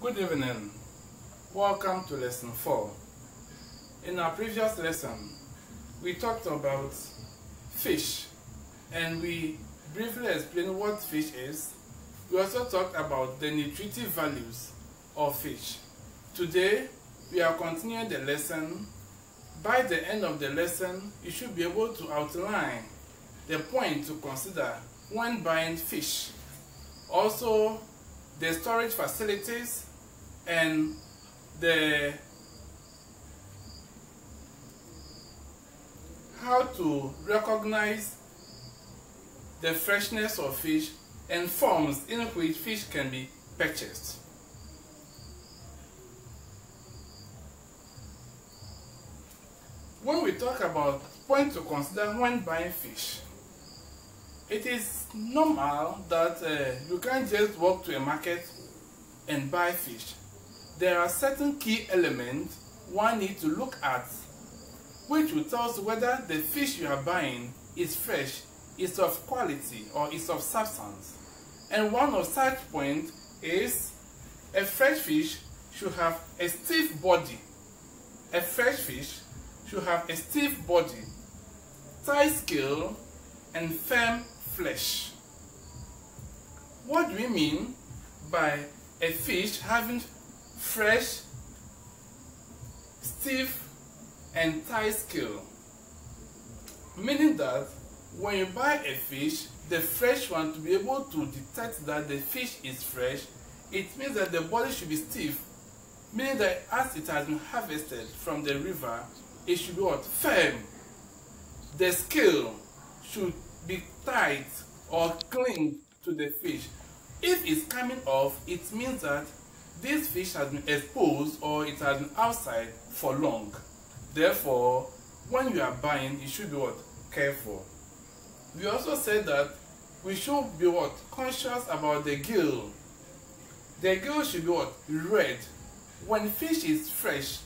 Good evening. Welcome to lesson 4. In our previous lesson, we talked about fish and we briefly explained what fish is. We also talked about the nutritive values of fish. Today, we are continuing the lesson. By the end of the lesson, you should be able to outline the point to consider when buying fish. Also, the storage facilities and how to recognize the freshness of fish and forms in which fish can be purchased. When we talk about points to consider when buying fish, it is normal that you can't just walk to a market and buy fish. There are certain key elements one needs to look at, which will tell us whether the fish you are buying is fresh, is of quality, or is of substance. And one of such points is a fresh fish should have a stiff body. A fresh fish should have a stiff body, tight scale, and firm flesh. What do we mean by a fish having fresh, stiff, and tight scale? Meaning that when you buy a fish, the fresh one, to be able to detect that the fish is fresh, it means that the body should be stiff, meaning that as it has been harvested from the river, it should be what? Firm. The scale should be tight or cling to the fish. If it's coming off, it means that this fish has been exposed or it has been outside for long. Therefore, when you are buying, you should be what? Careful. We also said that we should be what? Conscious about the gill. The gill should be what? Red. When fish is fresh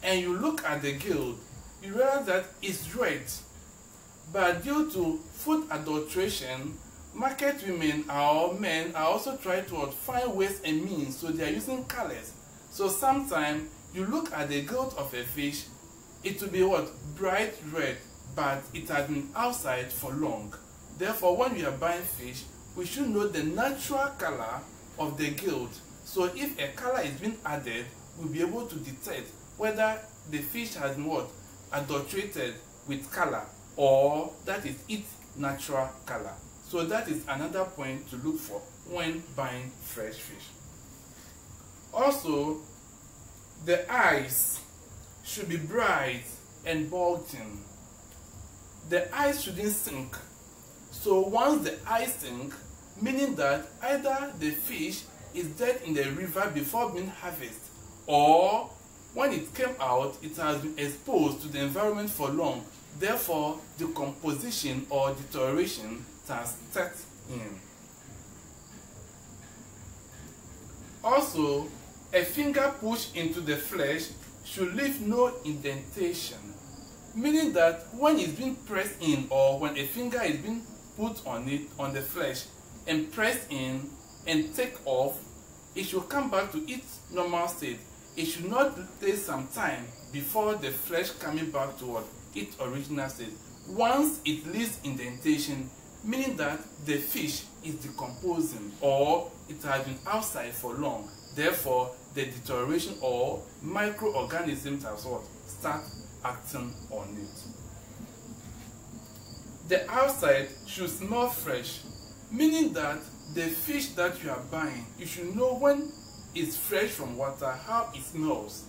and you look at the gill, you realize that it's red. But due to food adulteration, market women or men are also trying to find ways and means, so they are using colors. So sometimes you look at the gill of a fish, it will be what? Bright red, but it has been outside for long. Therefore, when we are buying fish, we should know the natural color of the gill. So if a color is being added, we'll be able to detect whether the fish has been what? Adulterated with color, or that is its natural color. So that is another point to look for when buying fresh fish. Also, the eyes should be bright and bulging. The eyes shouldn't sink. So once the eyes sink, meaning that either the fish is dead in the river before being harvested, or when it came out, it has been exposed to the environment for long. Therefore, decomposition or deterioration has set in. Also, a finger push into the flesh should leave no indentation, meaning that when it's being pressed in, or when a finger is being put on it, on the flesh, and pressed in and take off, it should come back to its normal state. It should not take some time before the flesh coming back to its original state. Once it leaves indentation, meaning that the fish is decomposing or it has been outside for long. Therefore, the deterioration or microorganisms have start acting on it. The outside should smell fresh, meaning that the fish that you are buying, you should know when it's fresh from water, how it smells.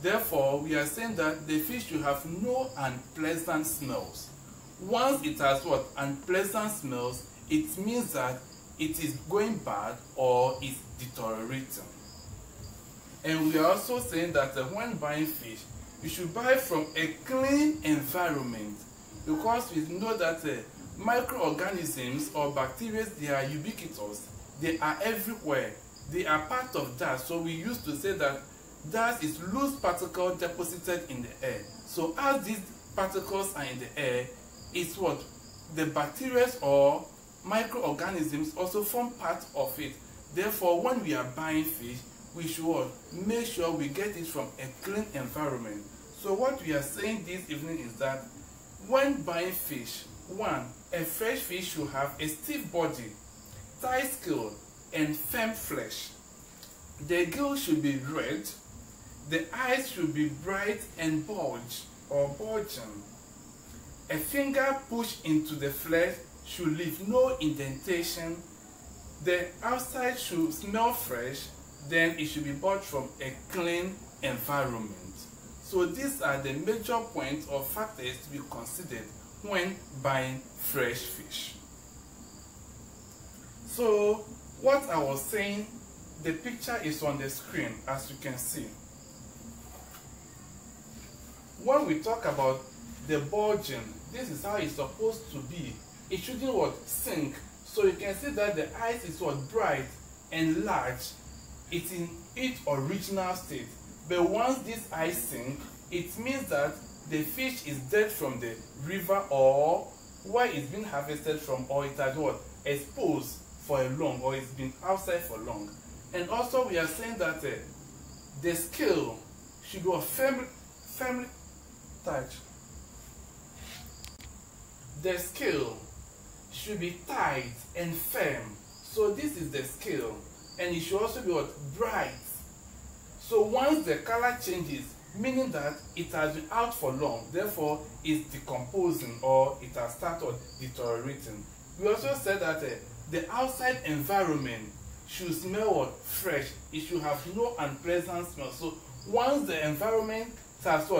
Therefore, we are saying that the fish should have no unpleasant smells. Once it has unpleasant smells, it means that it is going bad or is deteriorating. And we are also saying that when buying fish, you should buy from a clean environment, because we know that microorganisms or bacteria, they are ubiquitous. They are everywhere. They are part of dust. So we used to say that dust is loose particles deposited in the air. So as these particles are in the air, it's what? The bacteria or microorganisms also form part of it. Therefore, when we are buying fish, we should make sure we get it from a clean environment. So what we are saying this evening is that when buying fish, one, a fresh fish should have a stiff body, tight scale, and firm flesh. The gill should be red. The eyes should be bright and bulging. A finger pushed into the flesh should leave no indentation. The outside should smell fresh. Then it should be bought from a clean environment. So these are the major points or factors to be considered when buying fresh fish. So what I was saying, the picture is on the screen, as you can see. When we talk about the bulging, this is how it's supposed to be. It shouldn't sink. So you can see that the eyes is bright and large. It's in its original state. But once this eyes sink, it means that the fish is dead from the river or where it's been harvested from, or it has exposed for a long, or it's been outside for long. And also we are saying that the scale should be firmly tight. The scale should be tight and firm. So this is the scale, and it should also be bright. So once the color changes, meaning that it has been out for long, therefore it's decomposing or it has started deteriorating. We also said that the outside environment should smell fresh. It should have no unpleasant smell. So once the environment has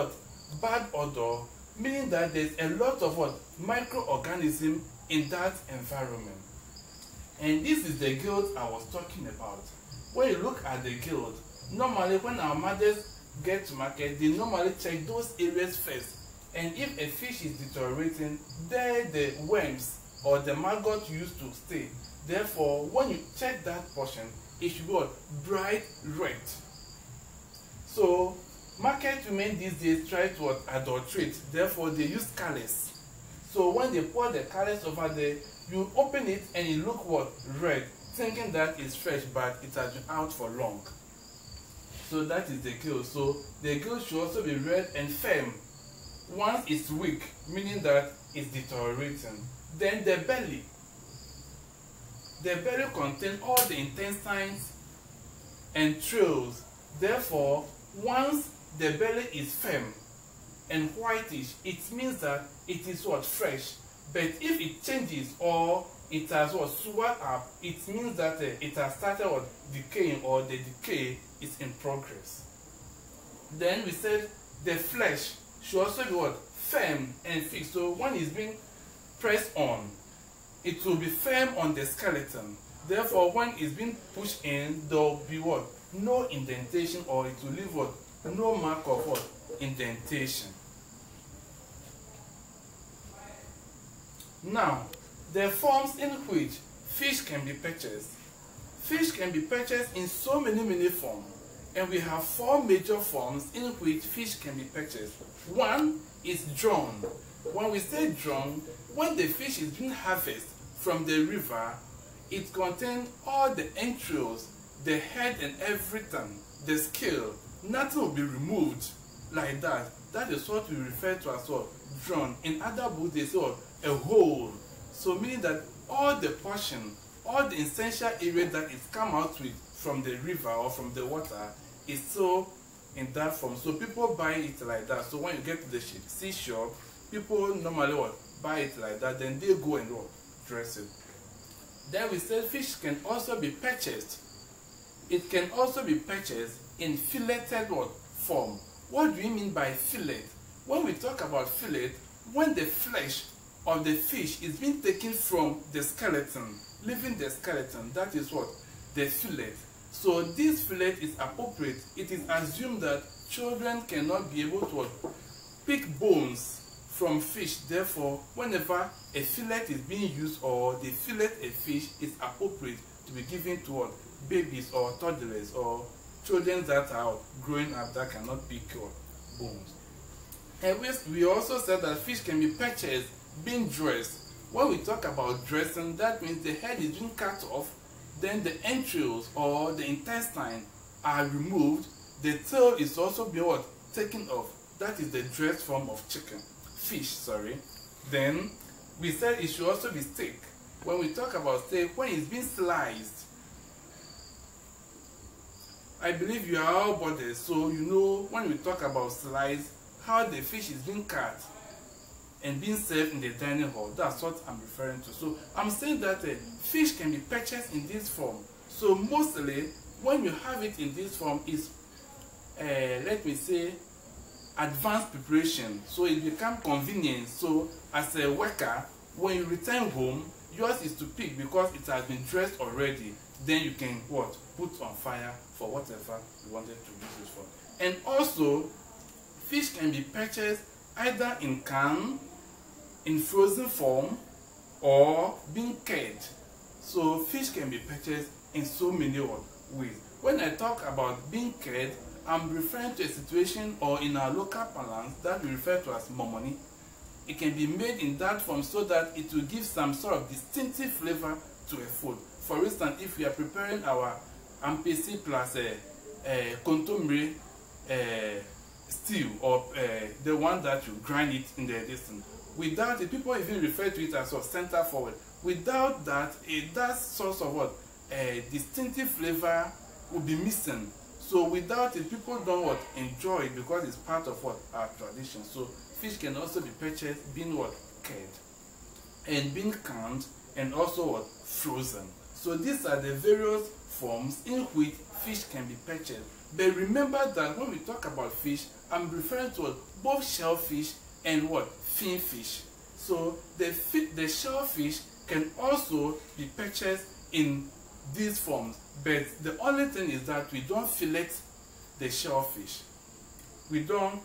bad odor, meaning that there's a lot of microorganisms in that environment. And this is the guild I was talking about. When you look at the guild, normally when our mothers get to market, they normally check those areas first. And if a fish is deteriorating, there the worms or the maggot used to stay. Therefore, when you check that portion, it should be bright red. So market women these days try to adulterate, therefore they use colors. So when they pour the colors over there, you open it and it look red, thinking that it's fresh, but it has been out for long. So that is the gill. So the gill should also be red and firm. Once it's weak, meaning that it's deteriorating. Then the belly. The belly contains all the intestines and trails. Therefore, once the belly is firm and whitish, it means that it is fresh. But if it changes or it has swelled up, it means that it has started decaying, or the decay is in progress. Then we said the flesh should also be firm and fixed. So when it's being pressed on, it will be firm on the skeleton. Therefore, when it's being pushed in, there will be no indentation, or it will leave no mark of indentation. Now, the forms in which fish can be purchased. Fish can be purchased in so many forms, and we have 4 major forms in which fish can be purchased. One is drawn. When we say drawn, when the fish is being harvested from the river, it contains all the entrails, the head and everything, the scale. Nothing will be removed like that. That is what we refer to as drawn. In other books, they say a whole. So meaning that all the portion, all the essential area that is come out with from the river or from the water is so in that form. So people buy it like that. So when you get to the seashore, people normally buy it like that. Then they go and dress it. Then we said fish can also be purchased. It can also be purchased in filleted form. What do you mean by fillet? When we talk about fillet, when the flesh of the fish is being taken from the skeleton, leaving the skeleton, that is the fillet. So this fillet is appropriate. It is assumed that children cannot be able to pick bones from fish. Therefore, whenever a fillet is being used or they fillet a fish, it's appropriate to be given to babies or toddlers or children that are growing up that cannot pick bones. And we also said that fish can be purchased being dressed. When we talk about dressing, that means the head is being cut off, then the entrails or the intestine are removed, the tail is also being what? Taken off. That is the dressed form of fish, sorry. Then we said it should also be steak. When we talk about steak, when it's being sliced, I believe you are all bodies, so you know when we talk about slice, how the fish is being cut and being served in the dining hall. That's what I'm referring to. So I'm saying that fish can be purchased in this form. So mostly when you have it in this form is let me say advanced preparation, so it becomes convenient. So as a worker, when you return home, yours is to pick because it has been dressed already. Then you can what? Put on fire for whatever you wanted to use it for. And also fish can be purchased either in can, in frozen form, or being cured. So fish can be purchased in so many ways. When I talk about being cured, I'm referring to a situation, or in our local parlance, that we refer to as momoni. It can be made in that form so that it will give some sort of distinctive flavor to a food. For instance, if we are preparing our ampesi plus contomere stew, or the one that you grind it in the distance, without it, people even refer to it as a center forward. Without that, that source of what? Distinctive flavor will be missing. So without it, people don't what? Enjoy it, because it's part of what? Our tradition. So fish can also be purchased being what? Cured, and being canned, and also what? Frozen. So these are the various forms in which fish can be purchased. But remember that when we talk about fish, I'm referring to both shellfish and what? Fin fish. So the shellfish can also be purchased in these forms, but the only thing is that we don't fillet the shellfish. We don't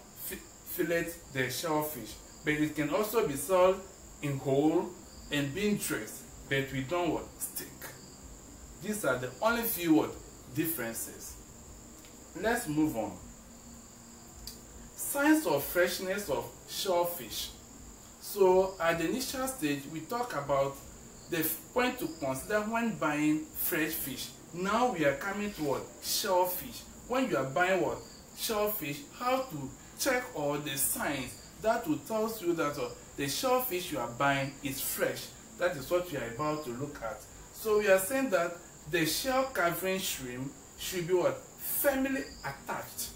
fillet the shellfish, but it can also be sold in whole and being dressed, but we don't what? Steak. These are the only few what? Differences. Let's move on. Signs of freshness of shellfish. So at the initial stage, we talk about the point to consider when buying fresh fish. Now we are coming to what? Shellfish. When you are buying what? Shellfish, how to check all the signs that will tell you that the shellfish you are buying is fresh. That is what we are about to look at. So we are saying that the shell covering shrimp should be what? Firmly attached.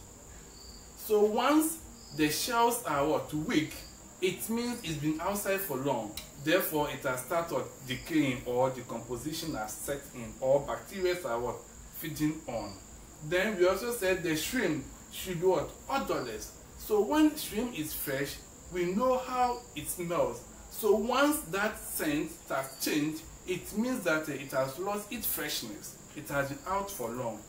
So once the shells are what? Weak, it means it's been outside for long. Therefore, it has started decaying, or decomposition has set in, or bacteria are what? Feeding on. Then we also said the shrimp should be what? Odorless. So when shrimp is fresh, we know how it smells. So once that scent has changed, it means that it has lost its freshness. It has been out for long.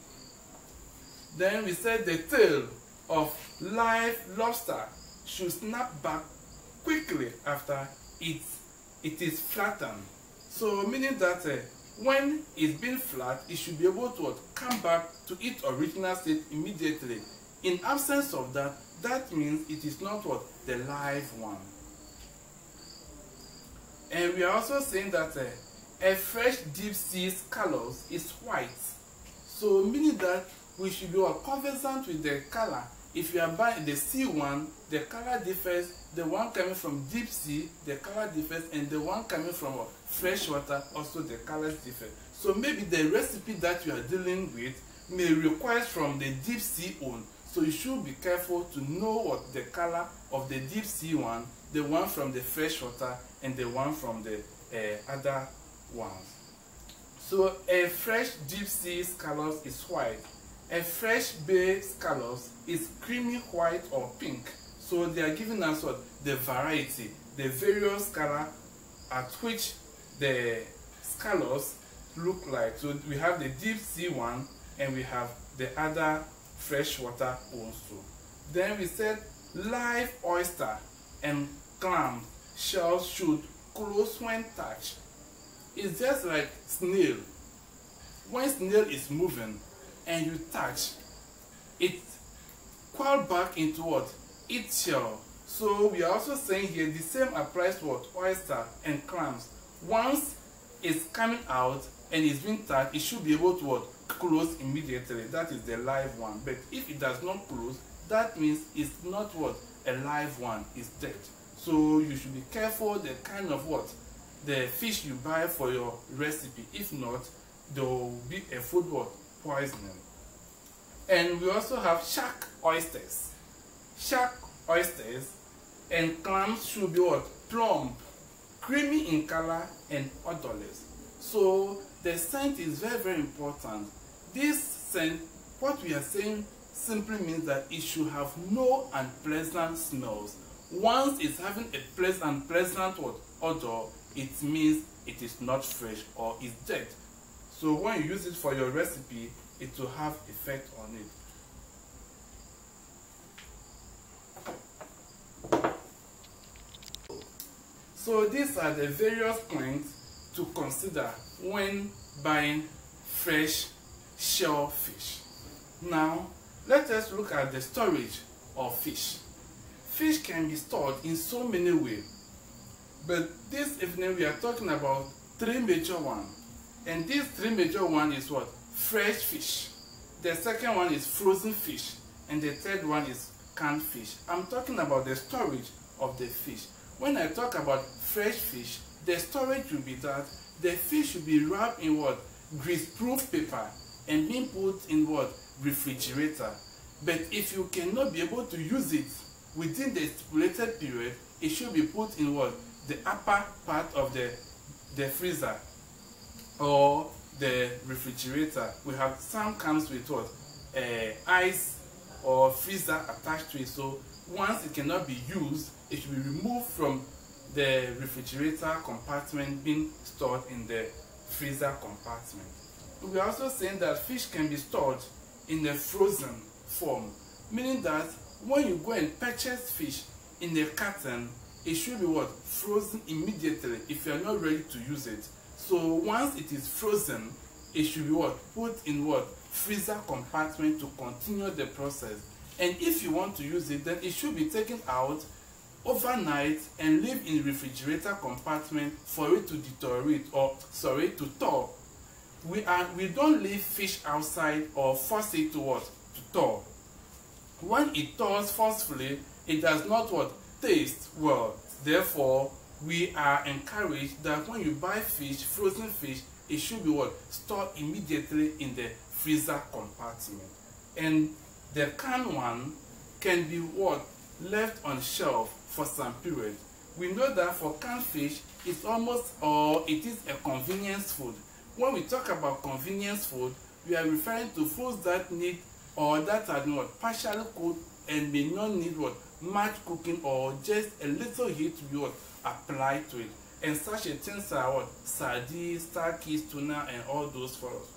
Then we said the tail of live lobster should snap back quickly after it is flattened. So meaning that when it's been flat, it should be able to what? Come back to its original state immediately. In absence of that, that means it is not what? The live one. And we are also saying that a fresh deep sea scallops is white. So meaning that we should be conversant with the color. If you are buying the sea one, the color differs. The one coming from deep sea, the color differs, and the one coming from fresh water, also the colors differ. So maybe the recipe that you are dealing with may require from the deep sea one. So you should be careful to know what the color of the deep sea one, the one from the fresh water, and the one from the other ones. So a fresh deep sea scallops is white. A fresh bay scallops is creamy white or pink. So they are giving us what? The variety, the various color at which the scallops look like. So we have the deep sea one, and we have the other freshwater ones too. Then we said live oyster and clam shells should close when touched. It's just like snail. When snail is moving and you touch, it crawls back into what? Its shell. So we are also saying here the same applies to what? Oyster and clams. Once it's coming out and it's being touched, it should be able to what? close immediately, that is the live one. But if it does not close, that means it's not what? A live one, it's dead. So you should be careful the kind of what? The fish you buy for your recipe. If not, there will be a food what? Poisoning. And we also have shark oysters. Shark oysters and clams should be what? Plump, creamy in color, and odorless. So the scent is very, very important. This scent, what we are saying, simply means that it should have no unpleasant smells. Once it's having a unpleasant odor, it means it is not fresh or it's dead. So when you use it for your recipe, it will have effect on it. So these are the various points to consider when buying fresh shellfish. Now, let us look at the storage of fish. Fish can be stored in so many ways, but this evening we are talking about three major ones. And these three major ones is what? Fresh fish. The second one is frozen fish. And the third one is canned fish. I'm talking about the storage of the fish. When I talk about fresh fish, the storage will be that the fish will be wrapped in what? Grease-proof paper and being put in what? Refrigerator. But if you cannot be able to use it within the stipulated period, it should be put in what? The upper part of the freezer or the refrigerator. We have some comes with what? Ice or freezer attached to it. So once it cannot be used, it should be removed from the refrigerator compartment being stored in the freezer compartment. We are also saying that fish can be stored in a frozen form, meaning that when you go and purchase fish in a carton, it should be what? Frozen immediately if you are not ready to use it. So once it is frozen, it should be what? Put in what? Freezer compartment to continue the process. And if you want to use it, then it should be taken out overnight and leave in refrigerator compartment for it to deteriorate or to thaw. We don't leave fish outside or force it to what? To thaw. When it thaws forcefully, it does not what? Taste well. Therefore, we are encouraged that when you buy fish, frozen fish, it should be what? Stored immediately in the freezer compartment. And the canned one can be what? Left on shelf for some period. We know that for canned fish, it's almost or it is a convenience food. When we talk about convenience food, we are referring to foods that need or that are not partially cooked and may not need what? Much cooking or just a little heat to be what? Applied to it. And such a things are what? Sardines, turkeys, tuna, and all those for us.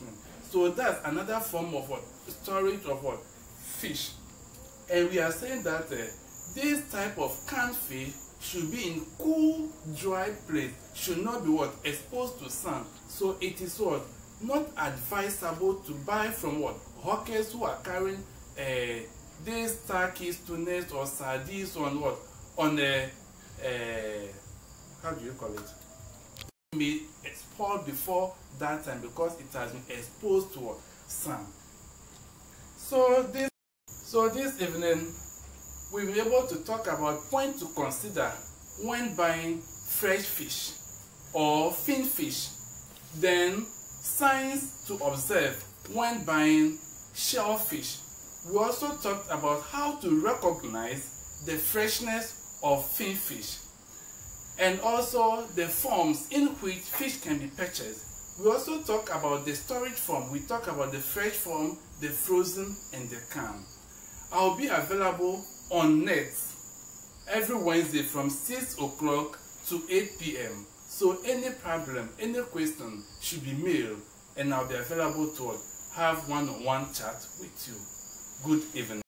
So that's another form of what? Storage of what? Fish. And we are saying that this type of canned fish should be in cool, dry place, should not be what? Exposed to sun. So it is what? Not advisable to buy from what? Hawkers who are carrying these turkeys, tunas, or sardines on what? On a how do you call it? Be spoiled before that time because it has been exposed to what? Sun. So this evening we'll be able to talk about points to consider when buying fresh fish or fin fish, then signs to observe when buying shellfish. We also talked about how to recognize the freshness of fin fish and also the forms in which fish can be purchased. We also talk about the storage form. We talk about the fresh form, the frozen, and the canned. I'll be available on net every Wednesday from 6 o'clock to 8 p.m. So any problem, any question should be mailed and I'll be available to have one-on-one chat with you. Good evening.